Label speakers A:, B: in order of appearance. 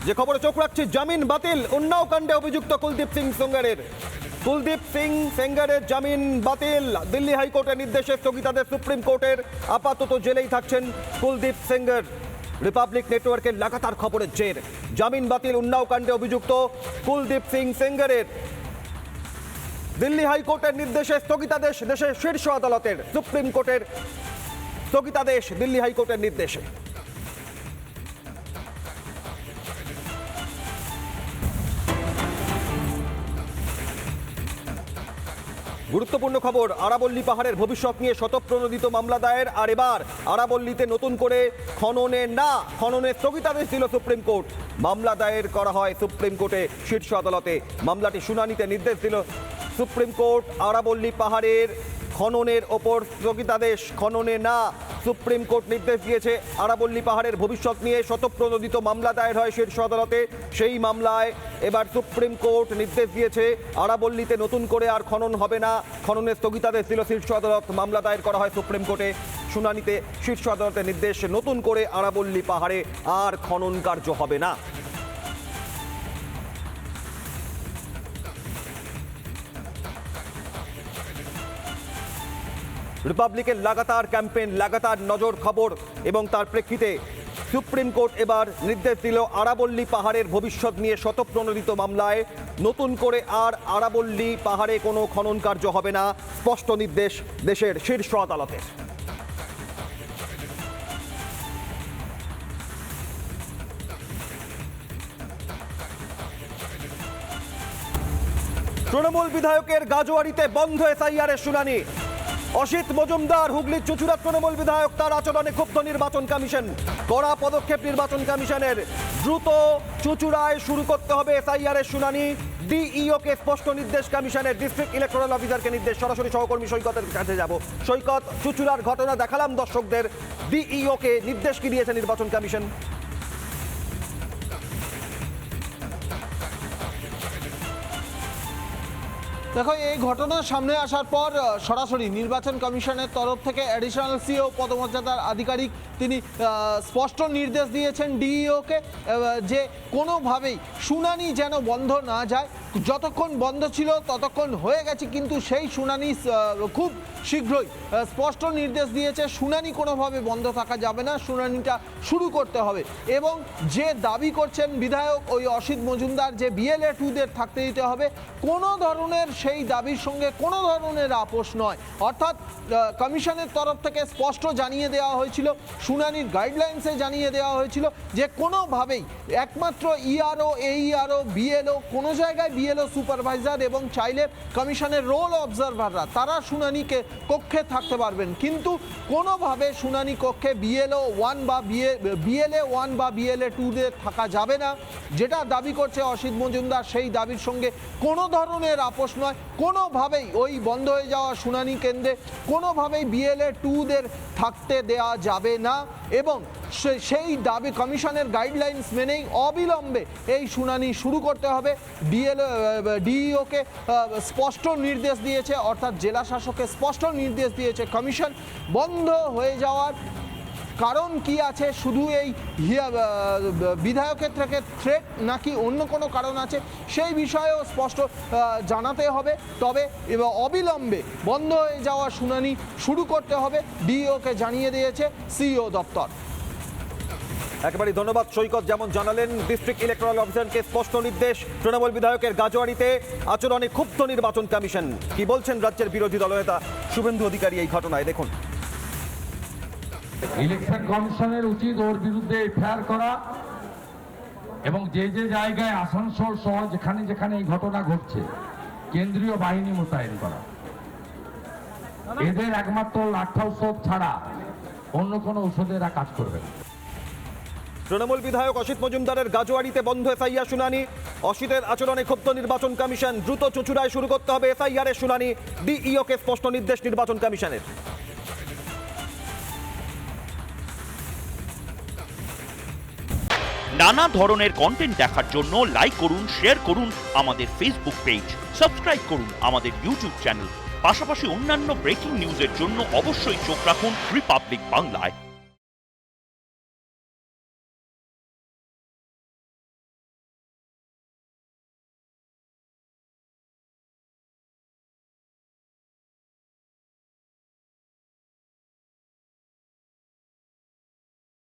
A: যে খবরে চোখ রাখছি, জামিন বাতিল উন্নাও কাণ্ডে অভিযুক্ত কুলদীপ সিং সেঙ্গারের। কুলদীপ সিং সেঙ্গারের জামিন বাতিল। দিল্লি হাইকোর্টের নির্দেশে স্থগিতাদেশ সুপ্রিম কোর্টের। আপাতত জেলেই থাকছেন কুলদীপ সেঙ্গার। রিপাবলিক নেটওয়ার্কের লাগাতার খবরের জের। জামিন বাতিল উন্নাও কাণ্ডে অভিযুক্ত কুলদীপ সিং সেঙ্গারের। দিল্লি হাইকোর্টের নির্দেশে স্থগিতাদেশ দেশের শীর্ষ আদালতের। সুপ্রিম কোর্টের স্থগিতাদেশ দিল্লি হাইকোর্টের নির্দেশে। গুরুত্বপূর্ণ খবর, আরাবল্লী পাহাড়ের ভবিষ্যৎ নিয়ে স্বতঃপ্রণোদিত মামলা দায়ের। আর এবার আরাবল্লীতে নতুন করে খননের স্থগিতাদেশ দিল সুপ্রিম কোর্ট। মামলা দায়ের করা হয় সুপ্রিম কোর্টে শীর্ষ আদালতে। মামলাটি শুনানিতে নির্দেশ দিল সুপ্রিম কোর্ট। আরাবল্লী পাহাড়ের খননের ওপর স্থগিতাদেশ, খননে না। সুপ্রিম কোর্ট নির্দেশ দিয়েছে আরাবল্লী পাহাড়ের ভবিষ্যৎ নিয়ে স্বতঃপ্রণোদিত মামলা দায়ের হয় শীর্ষ আদালতে। সেই মামলায় এবার সুপ্রিম কোর্ট নির্দেশ দিয়েছে আরাবল্লীতে নতুন করে আর খনন হবে না। খননের স্থগিতাদেশ দিল শীর্ষ আদালত। মামলা দায়ের করা হয় সুপ্রিম কোর্টে। শুনানিতে শীর্ষ আদালতের নির্দেশ, নতুন করে আরাবল্লী পাহাড়ে আর খনন কার্য হবে না। রিপাবলিকের লাগাতার ক্যাম্পেইন, লাগাতার নজর খবর এবং তার প্রেক্ষিতে সুপ্রিম কোর্ট এবার নির্দেশ দিল আরাবল্লী পাহাড়ের ভবিষ্যৎ নিয়ে স্বতঃপ্রণোদিত মামলায় নতুন করে আর আরাবল্লী পাহাড়ে কোনো খনন কার্য হবে না। স্পষ্ট নির্দেশ দেশের শীর্ষ আদালতের। তৃণমূল বিধায়কের গাজোয়ারিতে বন্ধ এসআইআরের শুনানি। অসিত মজুমদার, হুগলির চুঁচুড়ার তৃণমূল বিধায়ক, তার আচরণে ক্ষুব্ধ নির্বাচন কমিশন। কড়া পদক্ষেপ নির্বাচন কমিশনের। দ্রুত চুঁচুড়ায় শুরু করতে হবে এসআইআরের শুনানি। ডিইওকে স্পষ্ট নির্দেশ কমিশনের। ডিস্ট্রিক্ট ইলেকটোরাল অফিসারকে নির্দেশ। সরাসরি সহকর্মী সৈকতের কাছে যাব। সৈকত, চুঁচুড়ার ঘটনা দেখালাম দর্শকদের। ডিইওকে নির্দেশ কি দিয়েছে নির্বাচন কমিশন?
B: দেখো, এই ঘটনা সামনে আসার পর সরাসরি নির্বাচন কমিশনের তরফ থেকে অ্যাডিশনাল সিও পদমর্যাদার আধিকারিক তিনি স্পষ্ট নির্দেশ দিয়েছেন ডিইওকে যে কোনোভাবেই শুনানি যেন বন্ধ না যায়। যতক্ষণ বন্ধ ছিল ততক্ষণ হয়ে গেছে, কিন্তু সেই শুনানি খুব শীঘ্রই স্পষ্ট নির্দেশ দিয়েছে শুনানি কোনোভাবে বন্ধ থাকা যাবে না, শুনানিটা শুরু করতে হবে। এবং যে দাবি করছেন বিধায়ক ওই অসিত মজুমদার যে বিএলএ 2দের থাকতে দিতে হবে, কোনো ধরনের সেই দাবির সঙ্গে কোনো ধরনের আপোষ নয়। অর্থাৎ কমিশনের তরফ থেকে স্পষ্ট জানিয়ে দেওয়া হয়েছিল, শুনানির গাইডলাইন্সে জানিয়ে দেওয়া হয়েছিল যে কোনোভাবেই একমাত্র ইআরও, এইআরও, বিএলও, কোনো জায়গায় বিএলও সুপারভাইজার এবং চাইলে কমিশনের রোল অবজারভাররা তারা শুনানিকে কক্ষে থাকতে পারবেন, কিন্তু কোনোভাবে শুনানি কক্ষে বিএলও 1 বা বিএলএ 1 বা বিএলএ 2দের থাকা যাবে না। যেটা দাবি করছে অসিত মজুমদার, সেই দাবির সঙ্গে কোনো ধরনের আপোষ নয়। কোনোভাবেই ওই বন্ধ হয়ে যাওয়া শুনানি কেন্দ্রে কোনোভাবেই বিএলএ 2দের থাকতে দেওয়া যাবে না এবং সেই দাবি কমিশনের গাইডলাইন্স মেনেই অবিলম্বে এই শুনানি শুরু করতে হবে। ডিইওকে স্পষ্ট নির্দেশ দিয়েছে, অর্থাৎ জেলা শাসককে স্পষ্ট নির্দেশ দিয়েছে কমিশন। বন্ধ হয়ে যাওয়ার কারণ কি আছে, শুধু এই বিধায়কের থেকে থ্রেট নাকি অন্য কোনো কারণ আছে, সেই বিষয়েও স্পষ্ট জানাতে হবে। তবে অবিলম্বে বন্ধ হয়ে যাওয়া শুনানি শুরু করতে হবে, ডিইওকে জানিয়ে দিয়েছে সিইও দপ্তর।
A: একেবারে ধন্যবাদ সৈকত। যেমন জানালেন, ডিস্ট্রিক্ট ইলেকটোরাল অফিসারকে স্পষ্ট নির্দেশ। তৃণমূল বিধায়কের গাজোয়ারিতে আচরণে ক্ষুব্ধ নির্বাচন কমিশন। কি বলছেন রাজ্যের বিরোধী দলনেতা শুভেন্দু অধিকারী এই ঘটনায়, দেখুন।
C: ইলেকশন কমিশনের উচিত ওর বিরুদ্ধে এফআইআর করা এবং যে যে জায়গায় আসানসোল সহ যেখানে যেখানে এই ঘটনা ঘটছে কেন্দ্রীয় বাহিনী মোতায়েন করা। এদের একমাত্র লাঠা ঔষধ ছাড়া অন্য কোনো ঔষধে এরা কাজ করবে না।
A: তৃণমূল বিধায়ক অসিত মজুমদারের গাজোয়ারিতে বন্ধ এসআইআর শুনানি। অসিতের আচরণে ক্ষুব্ধ নির্বাচন কমিশন। দ্রুত চুঁচুড়ায় শুরু করতে হবে এসআইআরের শুনানি। ডিইওকে স্পষ্ট নির্দেশ নির্বাচন কমিশনের।
D: নানা ধরনের কন্টেন্ট দেখার জন্য লাইক করুন, শেয়ার করুন আমাদের ফেসবুক পেজ, সাবস্ক্রাইব করুন আমাদের ইউটিউব চ্যানেল। পাশাপাশি অন্যান্য ব্রেকিং নিউজের জন্য অবশ্যই চোখ রাখুন রিপাবলিক বাংলায়।